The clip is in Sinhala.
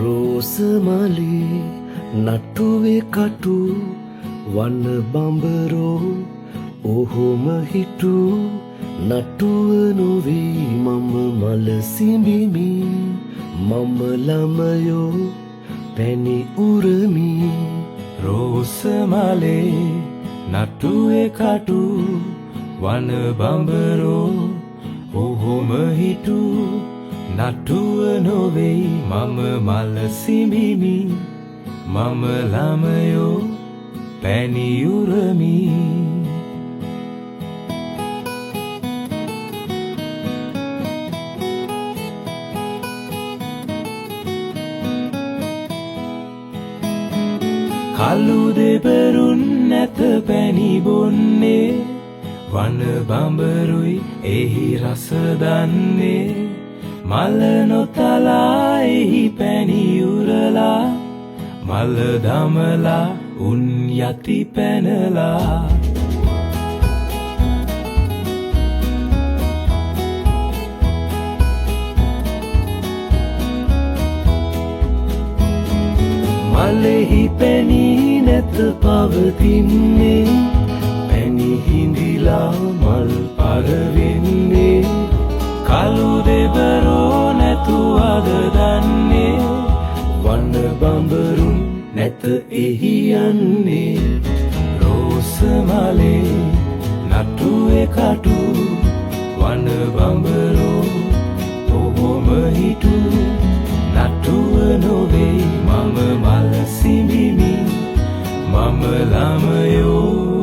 රෝසමලේ නටුවේ කටු වන බඹරෝ ඔහොම හිටු නටුව නොවේ මම මල සිඹිමි මම ළමයෝ පැණි උරමි රෝසමලේ නටුවේ කටු වන බඹරෝ ඔහොම හිටු නටුව නොවෙයි මම මල සිඹිමි මම ළමයෝ පැණි උරමි කළු දෙබරුන් නැත පැණි බොන්නේ වන බඹරුයි එහි රස දන්නේ මල නොතලා එහි පැණි උරලා මල දමලා උන් යති පැනලා මලෙහි පැණි නැත පවතින්නේ පැණි හිඳිලා මල් පරවෙන්නේ කළු දෙබරෝ නැතුවද දන්නේ වන බඹරුන් නැත එහි යන්නේ රෝසමලේ නටුවේ කටු වන බඹරෝ ඔහොම හිටු නටුව නොවෙයි මම මල සිඹිමි මම ළමයෝ